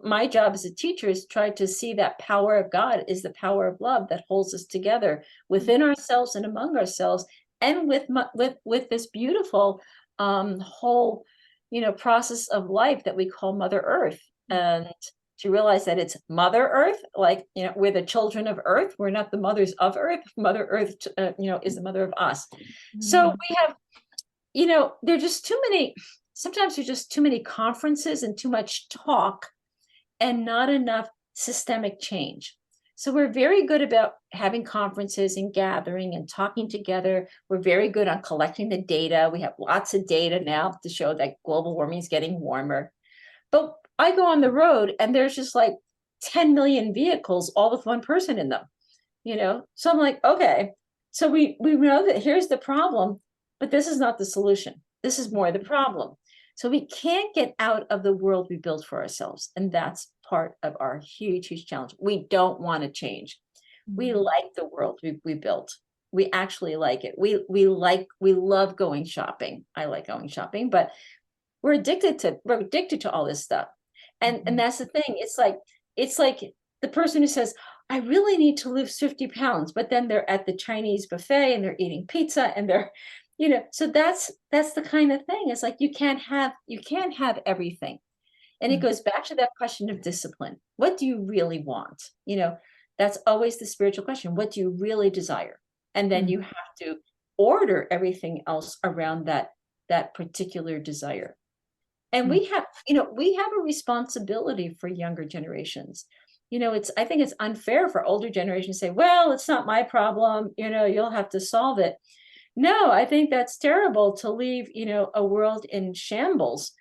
my job as a teacher is try to see that power of God is the power of love that holds us together within ourselves and among ourselves, and with this beautiful whole process of life that we call Mother Earth. And to realize that it's Mother Earth, like, we're the children of Earth. We're not the mothers of Earth. Mother Earth, is the mother of us. So we have, there's just too many, sometimes there's just too many conferences and too much talk and not enough systemic change. So we're very good about having conferences and gathering and talking together. We're very good on collecting the data. We have lots of data now to show that global warming is getting warmer. But I go on the road and there's just like 10 million vehicles, all with one person in them, So I'm like, okay, so we know that here's the problem, but this is not the solution. This is more the problem. So we can't get out of the world we built for ourselves. And that's part of our huge, huge challenge. We don't want to change. We like the world we built. We actually like it. We love going shopping. I like going shopping, but we're addicted to all this stuff. And that's the thing. It's like the person who says, I really need to lose 50 pounds, but then they're at the Chinese buffet and they're eating pizza and they're, so that's the kind of thing. It's like, you can't have everything. And it goes back to that question of discipline. What do you really want? That's always the spiritual question. What do you really desire? And then you have to order everything else around that particular desire. And we have a responsibility for younger generations. I think it's unfair for older generations to say, well, it's not my problem, you'll have to solve it. No, I think that's terrible to leave, a world in shambles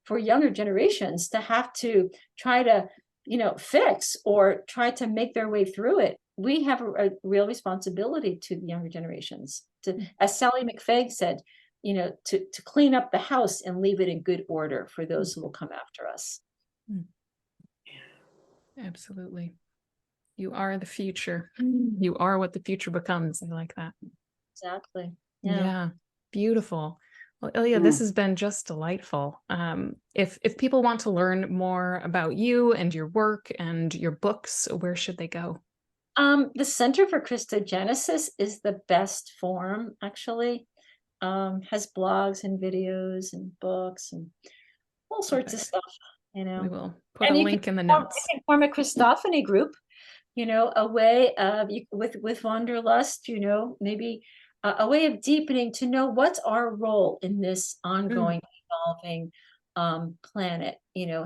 for younger generations to have to try to, fix or try to make their way through it. We have a real responsibility to the younger generations to, as Sally McFaig said, to clean up the house and leave it in good order for those who will come after us. Absolutely. You are the future. You are what the future becomes. I like that. Exactly. Yeah. Beautiful. Well, IIia, this has been just delightful. If people want to learn more about you and your work and your books, where should they go? The Center for Christogenesis is the best forum, actually. Has blogs and videos and books and all sorts of stuff, We will put a link in the notes. You can form a Christophany group, a way of, with Wanderlust, maybe a way of deepening to know what's our role in this ongoing, evolving planet.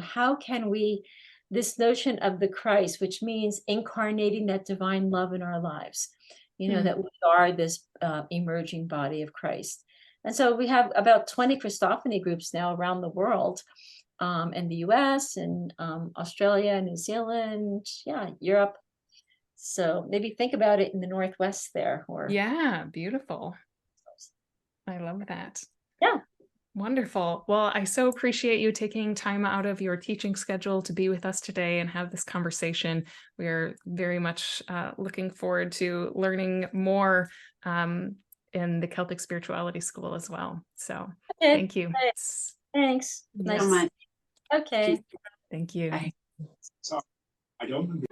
How can we, this notion of the Christ, which means incarnating that divine love in our lives, that we are this emerging body of Christ. And so we have about 20 Christophany groups now around the world, in the US and Australia, New Zealand, Europe. So maybe think about it in the Northwest there. Yeah, beautiful. I love that. Yeah. Wonderful. Well, I so appreciate you taking time out of your teaching schedule to be with us today and have this conversation. We are very much looking forward to learning more in the Celtic Spirituality School as well. So thank you. Thanks. Nice. So much. Okay. Thank you. Bye. So I don't